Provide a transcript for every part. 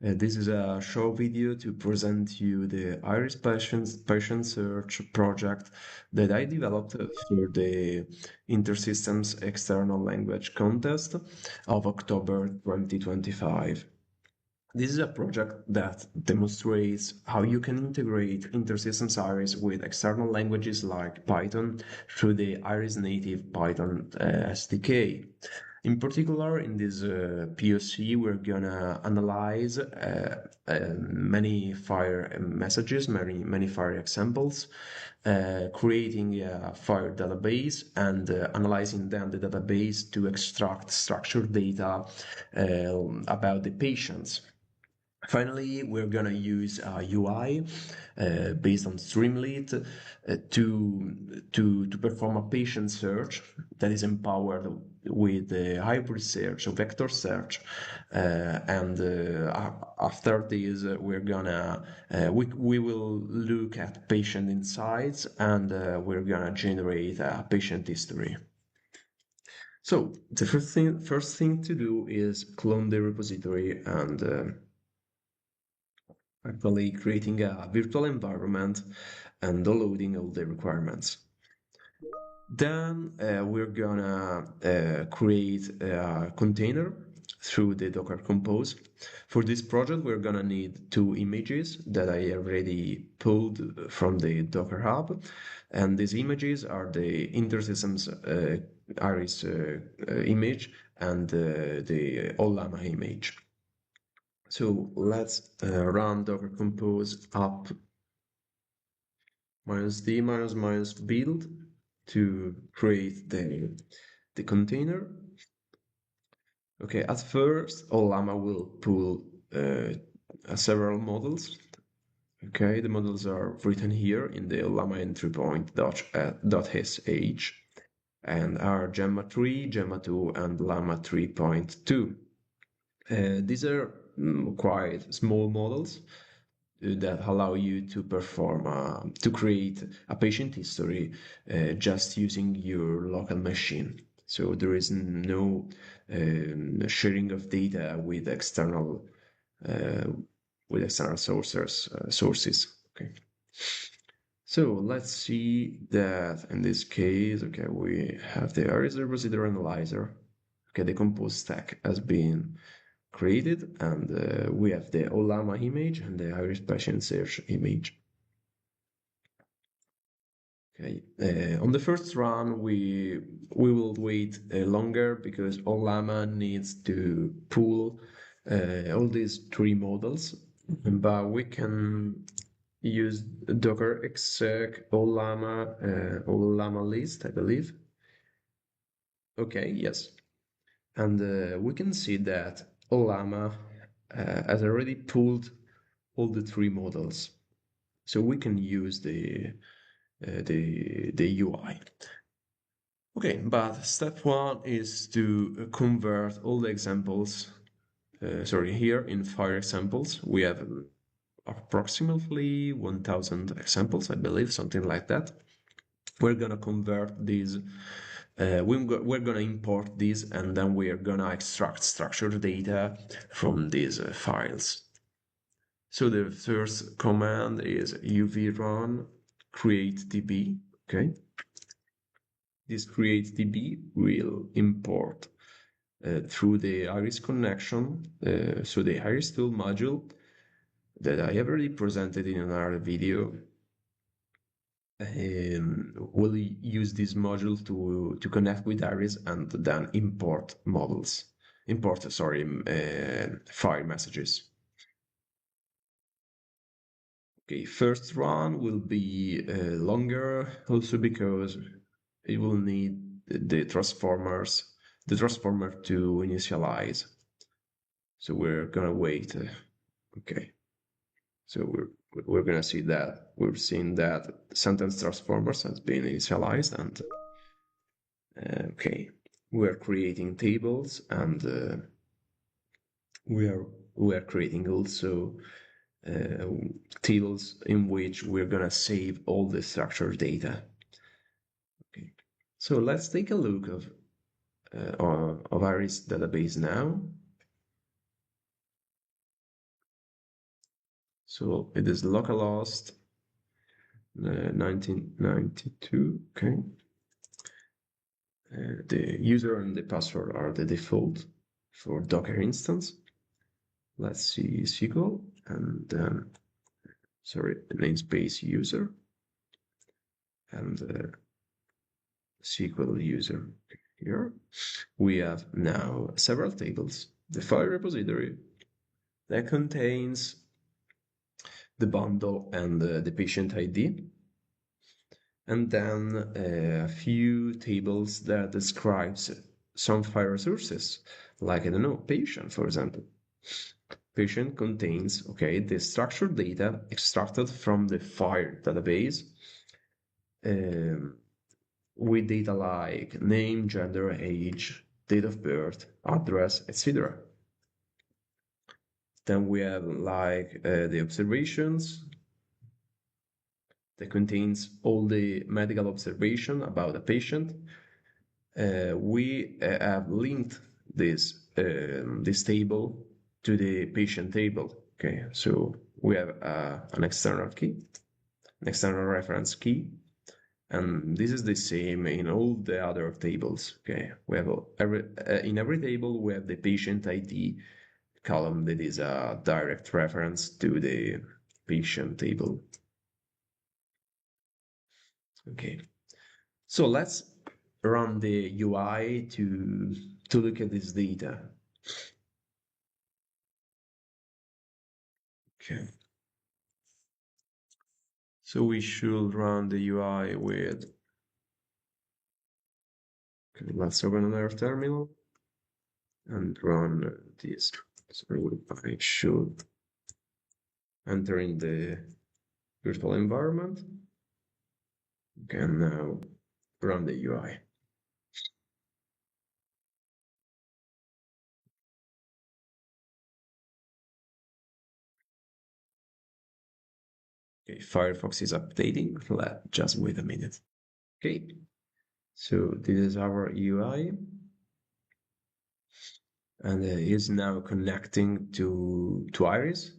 This is a short video to present you the IRIS patient search project that I developed for the InterSystems External Language Contest of October 2025. This is a project that demonstrates how you can integrate InterSystems IRIS with external languages like Python through the IRIS native Python SDK. In particular, in this POC, we're gonna analyze many FHIR messages, many FHIR examples, creating a FHIR database and analyzing then the database to extract structured data about the patients. Finally, we're gonna use a UI based on Streamlit to perform a patient search that is empowered with the hybrid search, so vector search, after this, we will look at patient insights and we're gonna generate a patient history. So the first thing to do is clone the repository and actually creating a virtual environment and downloading all the requirements. Then we're gonna create a container through the Docker Compose. For this project, we're gonna need two images that I already pulled from the Docker Hub. And these images are the InterSystems IRIS image and the Ollama image. So let's run Docker Compose up -d -build to create the container. Okay, at first, Ollama will pull several models. Okay, the models are written here in the Ollama entry point.sh and are Gemma 3, Gemma 2, and Llama 3.2. These are quite small models that allow you to perform to create a patient history just using your local machine. So there is no sharing of data with external sources. Okay. So let's see that in this case, okay, we have the IRIS repository analyzer. Okay, the compose stack has been created, and we have the Ollama image and the IRIS patient search image. Okay, on the first run, we will wait longer because Ollama needs to pull all these three models, but we can use Docker exec Ollama list, I believe. Okay, yes. And we can see that Ollama has already pulled all the three models. So we can use the UI. Okay, but step one is to convert all the examples. Here in FHIR examples, we have approximately 1000 examples, I believe, something like that. We're gonna convert these. We're gonna import these, and then we are gonna extract structured data from these files. So the first command is uv-run create db. Okay. This create db will import through the IRIS connection, so the IRIS tool module that I have already presented in another video. We'll use this module to connect with IRIS and then import FHIR messages. Okay, first run will be longer also because it will need the transformer to initialize. So we're gonna wait. Okay, so we're gonna see that we're seeing that sentence transformers has been initialized, and okay, we're creating tables, and we are creating also tables in which we're gonna save all the structured data. Okay, so let's take a look of IRIS database now. So it is localhost 1992. Okay. The user and the password are the default for Docker instance. Let's see SQL and then, sorry, the namespace user and SQL user. Here we have now several tables. The file repository that contains the bundle and the patient ID, and then a few tables that describes some file resources, like, I don't know, patient, for example. Patient contains, okay, the structured data extracted from the FHIR database, um, with data like name, gender, age, date of birth, address, etc. Then we have like the observations that contains all the medical observation about a patient. We have linked this table to the patient table. Okay, so we have an external key, an external reference key, and this is the same in all the other tables. Okay, we have in every table we have the patient ID column that is a direct reference to the patient table. Okay, so let's run the UI to look at this data. Okay. So we should run the UI with, okay, let's open another terminal and run this. So I should enter in the virtual environment. Okay, now run the UI. Okay, Firefox is updating. Just wait a minute. Okay, so this is our UI, and it is now connecting to Iris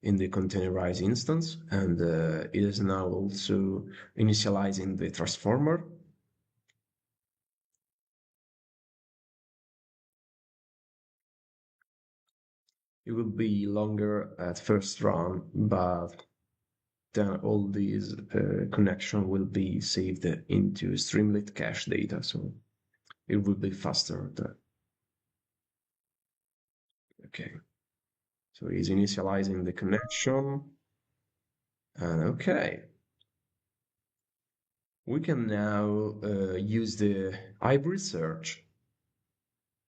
in the containerized instance, and it is now also initializing the transformer. It will be longer at first run, but then all these connection will be saved into Streamlit cache data, so it will be faster. Okay, so he's initializing the connection, and okay, we can now use the hybrid search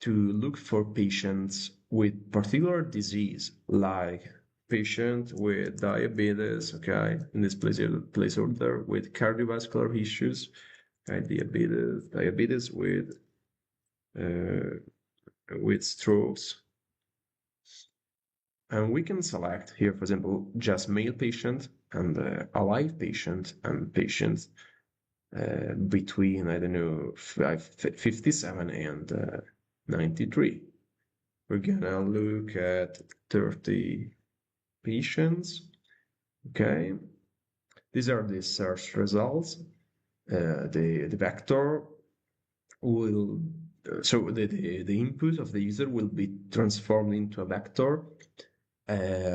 to look for patients with particular disease, like patient with diabetes, okay, in this place order with cardiovascular issues, okay, diabetes with strokes. And we can select here, for example, just male patient and a live patient and patients between, I don't know, 57 and 93. We're gonna look at 30 patients. Okay, these are the search results. The vector will, so the input of the user will be transformed into a vector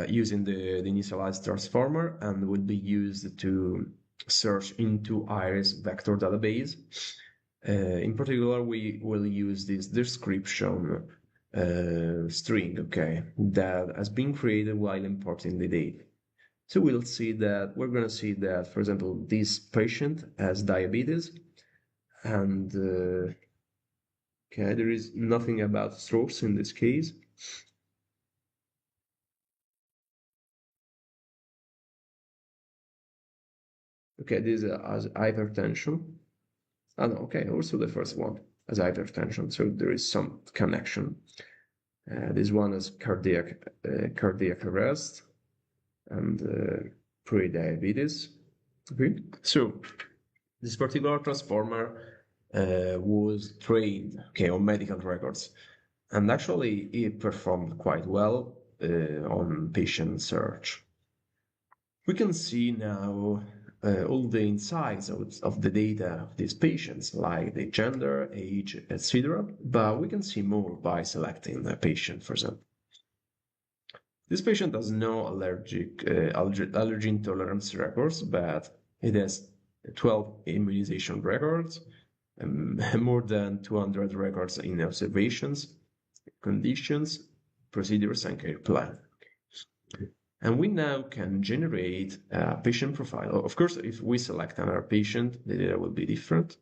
using the initialized transformer, and will be used to search into Iris vector database. In particular, we will use this description string, okay, that has been created while importing the data. So we're gonna see that, for example, this patient has diabetes, and okay, there is nothing about strokes in this case. Okay, this has hypertension. Oh, no, okay, also the first one has hypertension, so there is some connection. This one has cardiac arrest and pre-diabetes. Okay, so this particular transformer was trained, okay, on medical records, and actually it performed quite well on patient search. We can see now all the insights of the data of these patients, like the gender, age, etc. But we can see more by selecting a patient, for example. This patient has no allergy intolerance records, but it has 12 immunization records, more than 200 records in observations, conditions, procedures, and care plan. And we now can generate a patient profile. Of course, if we select another patient, the data will be different.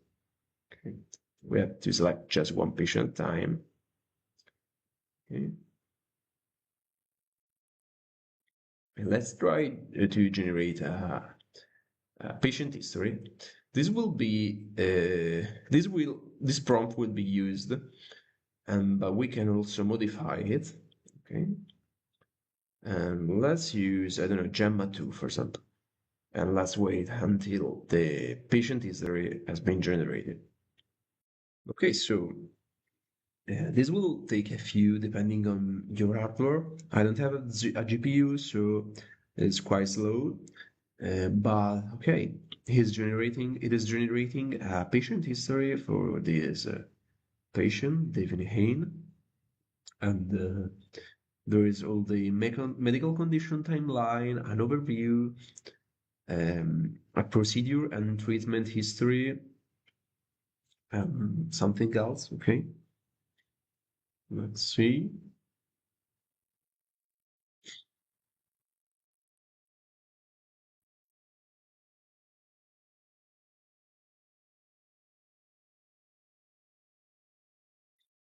Okay. We have to select just one patient at a time. Okay. And let's try to generate a patient history. This prompt will be used, but we can also modify it. Okay. And let's use, I don't know, Gemma 2, for example. And let's wait until the patient history has been generated. Okay, so this will take a few depending on your hardware. I don't have a GPU, so it's quite slow. But okay, it is generating a patient history for this patient, David Hain. And there is all the medical condition timeline, an overview, a procedure and treatment history, something else. Okay, let's see.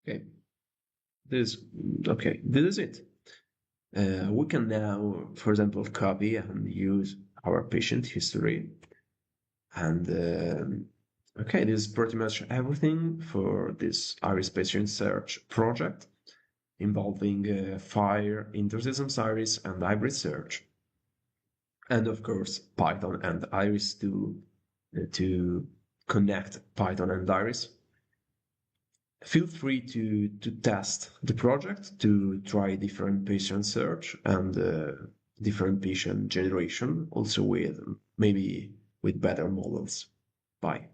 Okay, this okay, this is it. We can now, for example, copy and use our patient history. And okay, this is pretty much everything for this IRIS patient search project involving FHIR, InterSystems IRIS, and hybrid search. And of course, Python and IRIS to connect Python and IRIS. Feel free to test the project, to try different patient search and different patient generation, also with maybe with better models. Bye.